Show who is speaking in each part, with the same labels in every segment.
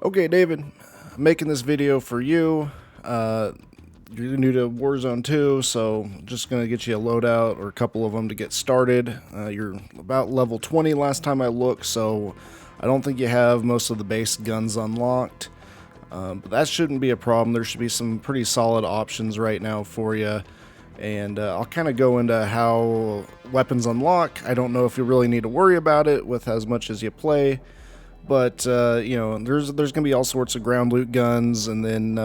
Speaker 1: Okay, David, I'm making this video for you. You're new to Warzone 2, so just going to get you a loadout or a couple of them to get started. You're about level 20 last time I looked, so I don't think you have most of the base guns unlocked. But that shouldn't be a problem. There should be some pretty solid options right now for you. And I'll kind of go into how weapons unlock. I don't know if you really need to worry about it with as much as you play. But you know, there's gonna be all sorts of ground loot guns, and then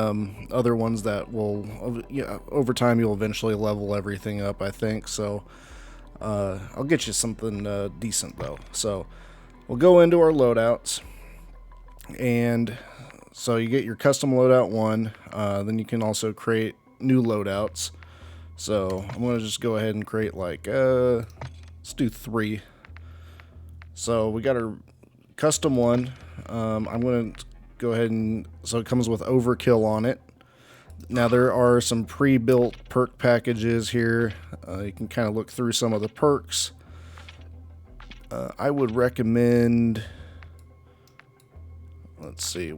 Speaker 1: other ones that will, over time you'll eventually level everything up. I think so. I'll get you something decent though. So we'll go into our loadouts, and so you get your custom loadout one. Then you can also create new loadouts. So I'm gonna just go ahead and create like let's do 3. So we got our custom one. I'm going to go ahead and, so it comes with overkill on it. Now there are some pre-built perk packages here. You can kind of look through some of the perks. I would recommend, let's see,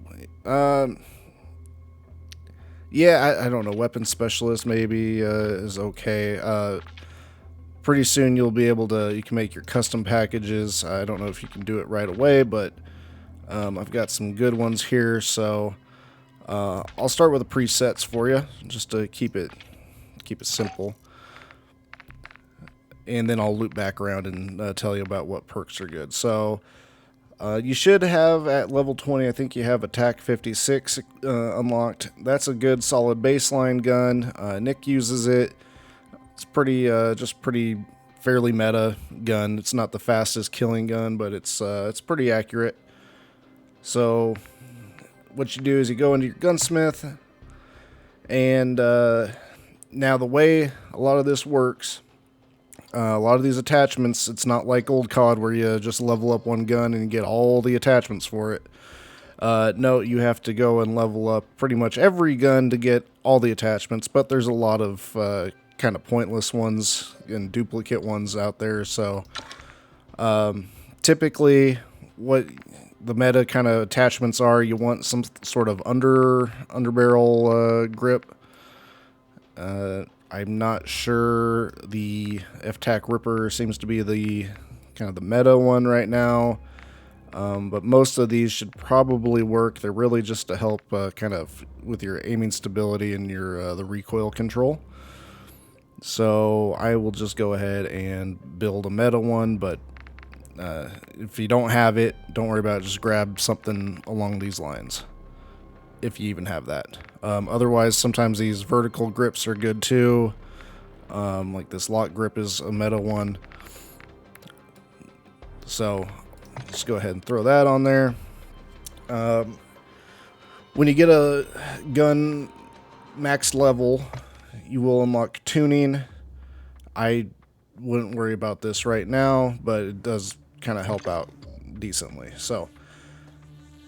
Speaker 1: yeah, I don't know, weapon specialist maybe is okay. Pretty soon you'll be able to, you can make your custom packages. I don't know if you can do it right away, but I've got some good ones here. So I'll start with the presets for you, just to keep it simple, and then I'll loop back around and tell you about what perks are good. So you should have at level 20, I think you have attack 56 unlocked. That's a good solid baseline gun. Nick uses it. It's pretty, just pretty fairly meta gun. It's not the fastest killing gun, but it's pretty accurate. So what you do is you go into your gunsmith, and now the way a lot of this works, a lot of these attachments, it's not like old COD where you just level up one gun and get all the attachments for it. No, you have to go and level up pretty much every gun to get all the attachments, but there's a lot of kind of pointless ones and duplicate ones out there. So typically what the meta kind of attachments are, you want some sort of underbarrel grip. I'm not sure. The F-Tac Ripper seems to be the kind of the meta one right now. But most of these should probably work. They're really just to help kind of with your aiming stability and your the recoil control. So I will just go ahead and build a meta one, but if you don't have it, don't worry about it. Just grab something along these lines, if you even have that. Otherwise, sometimes these vertical grips are good too. Like this lock grip is a meta one. So just go ahead and throw that on there. When you get a gun max level, you will unlock tuning. I wouldn't worry about this right now, but it does kind of help out decently. So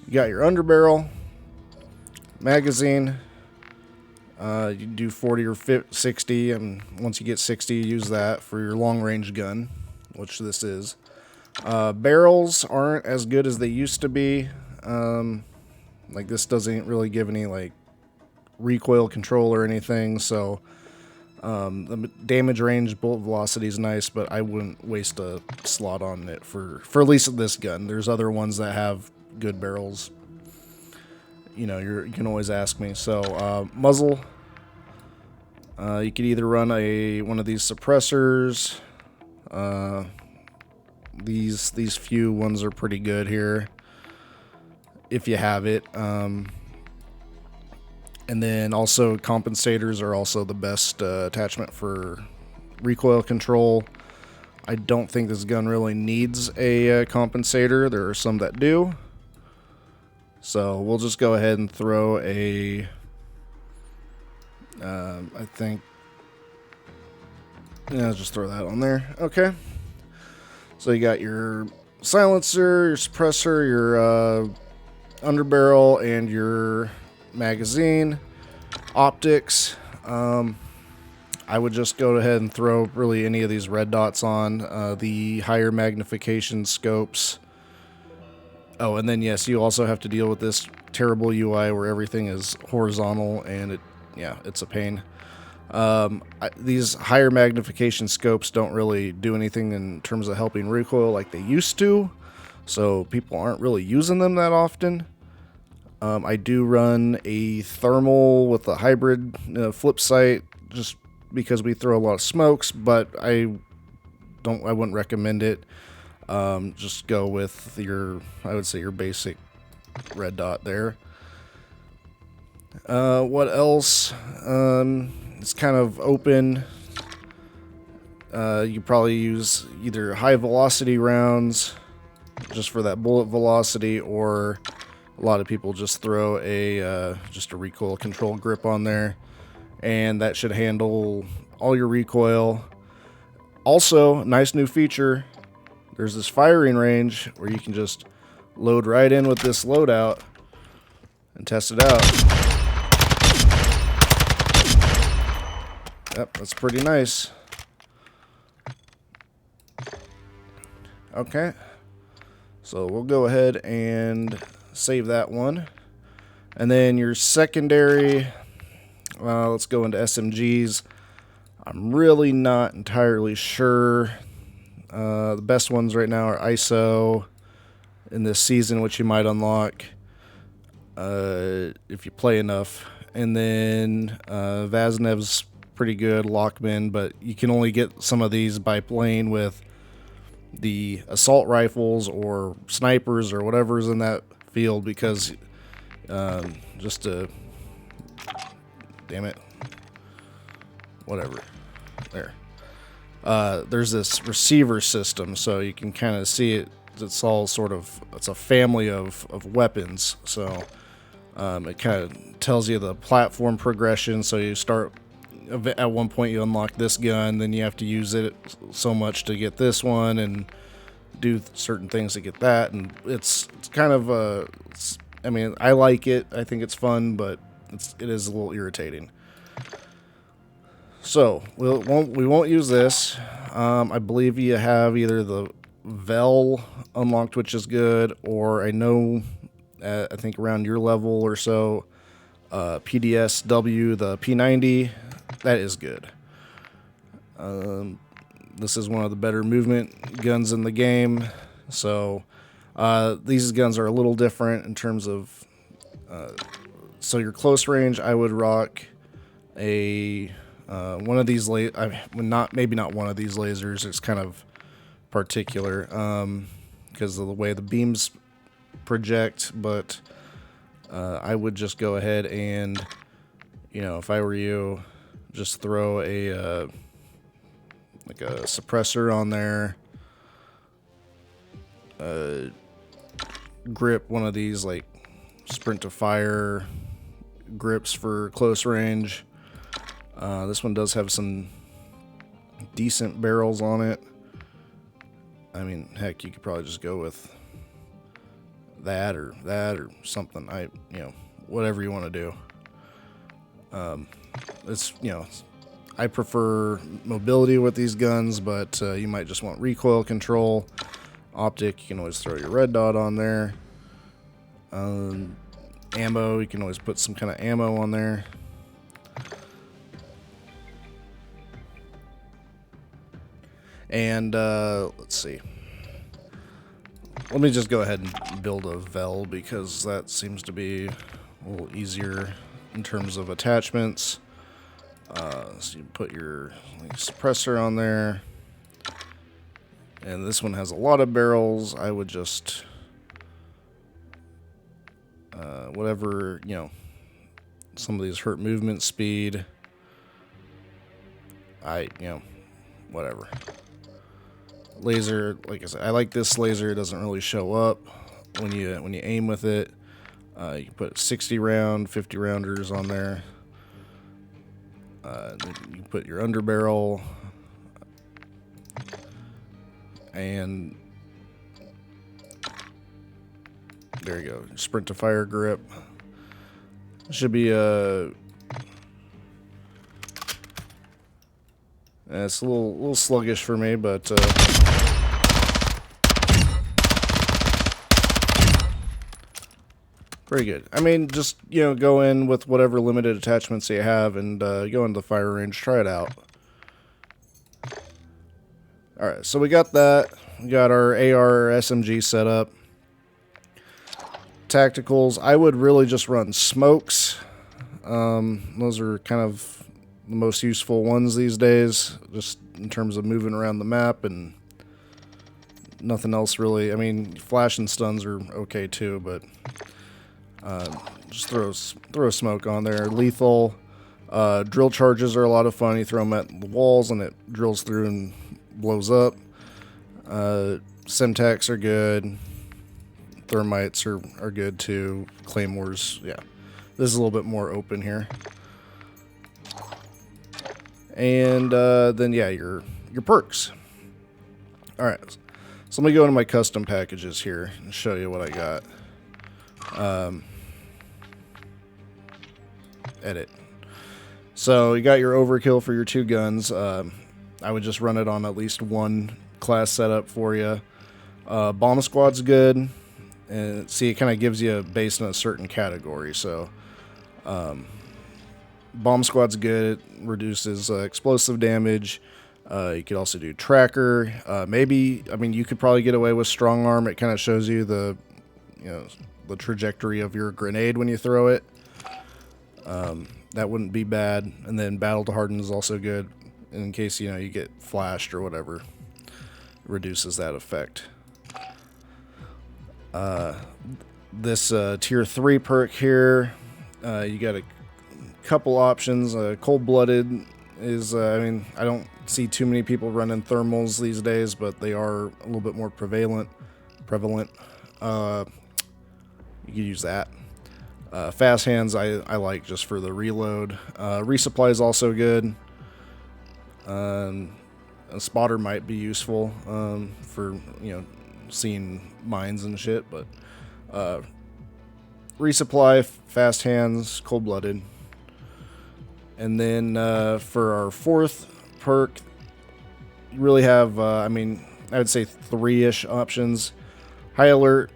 Speaker 1: you got your underbarrel, magazine. You do 40 or 50, 60, and once you get 60, you use that for your long range gun, which this is. Barrels aren't as good as they used to be. Like this doesn't really give any like recoil control or anything, so the damage range, bullet velocity is nice, but I wouldn't waste a slot on it for at least this gun. There's other ones that have good barrels. You know, you can always ask me. So muzzle, you could either run one of these suppressors. These few ones are pretty good here if you have it. And then also compensators are also the best attachment for recoil control. I don't think this gun really needs a compensator. There are some that do. So we'll just go ahead and throw a, I think, yeah, just throw that on there. Okay. So you got your silencer, your suppressor, your underbarrel, and your magazine. Optics, I would just go ahead and throw really any of these red dots on. The higher magnification scopes Oh, and then yes, you also have to deal with this terrible UI where everything is horizontal, and it's a pain. These higher magnification scopes don't really do anything in terms of helping recoil like they used to, so people aren't really using them that often. I do run a thermal with a hybrid flip sight just because we throw a lot of smokes, but I wouldn't recommend it. Just go with I would say your basic red dot there. What else? It's kind of open. You probably use either high velocity rounds just for that bullet velocity, or a lot of people just throw just a recoil control grip on there, and that should handle all your recoil. Also, nice new feature, there's this firing range where you can just load right in with this loadout and test it out. Yep, that's pretty nice. Okay, so we'll go ahead and save that one. And then your secondary, let's go into SMGs. I'm really not entirely sure. The best ones right now are ISO in this season, which you might unlock if you play enough. And then Vaznev's pretty good, Lockman, but you can only get some of these by playing with the assault rifles or snipers or whatever's in that field, because damn it, whatever, there's this receiver system, so you can kind of see it. It's all it's a family of weapons, so it kind of tells you the platform progression. So you start at one point, you unlock this gun, then you have to use it so much to get this one, and do certain things to get that. And it's kind of I mean, I like it. I think it's fun, but it is a little irritating. So we won't use this. I believe you have either the Vel unlocked, which is good, or I know I think around your level or so, PDSW, the P90. That is good. This is one of the better movement guns in the game. So these guns are a little different in terms of... so your close range, I would rock a one of these maybe not one of these lasers. It's kind of particular because of the way the beams project. But I would just go ahead and, if I were you, just throw a like a suppressor on there. Grip one of these like sprint to fire grips for close range. This one does have some decent barrels on it. I mean, heck, you could probably just go with that or something. Whatever you want to do. I prefer mobility with these guns, but you might just want recoil control. Optic, you can always throw your red dot on there. Ammo, you can always put some kind of ammo on there. And let's see. Let me just go ahead and build a Vel, because that seems to be a little easier in terms of attachments. So you put your suppressor on there. And this one has a lot of barrels. I would just... whatever, some of these hurt movement speed. Whatever. Laser, like I said, I like this laser. It doesn't really show up when you aim with it. You can put 60 round, 50 rounders on there. You put your underbarrel, and there you go. Sprint to fire grip. Should be it's a little sluggish for me, but Pretty good. I mean, just, you know, go in with whatever limited attachments you have and go into the fire range, try it out. Alright, so we got that. We got our AR SMG set up. Tacticals, I would really just run smokes. Those are kind of the most useful ones these days, just in terms of moving around the map, and nothing else really. I mean, flash and stuns are okay too, but just throw smoke on there. Lethal. Drill charges are a lot of fun. You throw them at the walls and it drills through and blows up. Semtex are good. Thermites are good too. Claymores, yeah. This is a little bit more open here. And then yeah, your perks. Alright. So let me go into my custom packages here and show you what I got. Edit. So you got your overkill for your 2 guns. I would just run it on at least 1 class setup for you. Bomb squad's good. And see, it kind of gives you based on a certain category. So bomb squad's good. It reduces explosive damage. You could also do tracker. Maybe, I mean, you could probably get away with strong arm. It kind of shows you the, you know, the trajectory of your grenade when you throw it. That wouldn't be bad. And then battle to harden is also good in case, you know, you get flashed or whatever. It reduces that effect. This tier 3 perk here, you got a couple options. Cold-blooded is, I mean, I don't see too many people running thermals these days, but they are a little bit more prevalent. You could use that. Fast hands I like just for the reload. Resupply is also good. A spotter might be useful for, you know, seeing mines and shit, but resupply, fast hands, cold-blooded. And then for our 4th perk, you really have, I mean, I would say 3-ish options. High alert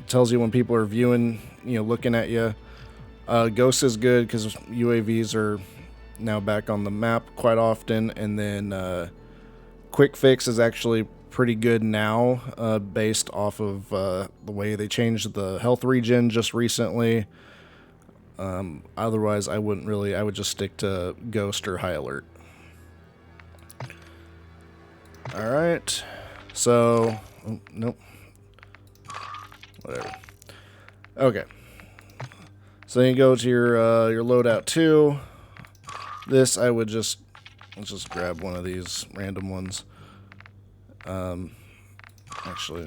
Speaker 1: tells you when people are viewing, you know, looking at you. Ghost is good because UAVs are now back on the map quite often. And then quick fix is actually pretty good now, based off of the way they changed the health regen just recently. Otherwise, I would just stick to Ghost or High Alert. Alright, so, oh, nope, whatever. Okay, so then you go to your loadout 2. This, I would let's just grab one of these random ones. Actually,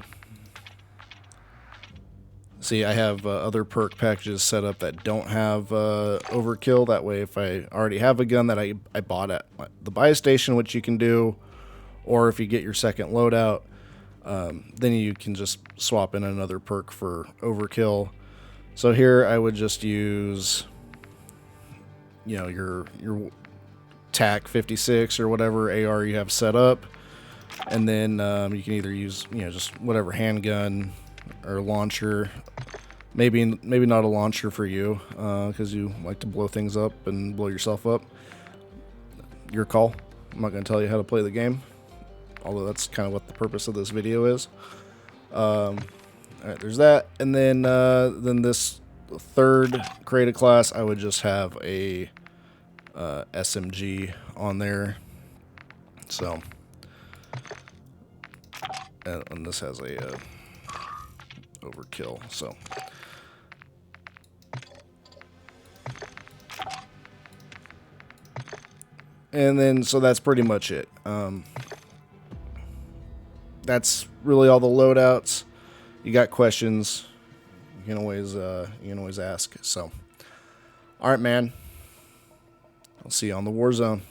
Speaker 1: see, I have other perk packages set up that don't have overkill. That way, if I already have a gun that I bought at the buy station, which you can do, or if you get your second loadout, then you can just swap in another perk for overkill. So here, I would just use, you know, your TAC 56 or whatever AR you have set up. And then you can either use, you know, just whatever handgun or launcher. Maybe not a launcher for you, because you like to blow things up and blow yourself up. Your call. I'm not going to tell you how to play the game, although that's kind of what the purpose of this video is. Alright, there's that. And then this 3rd created class, I would just have a SMG on there. So, and this has a overkill. So, and then so that's pretty much it. That's really all the loadouts. You got questions, you can always ask. So, all right, man. I'll see you on the war zone.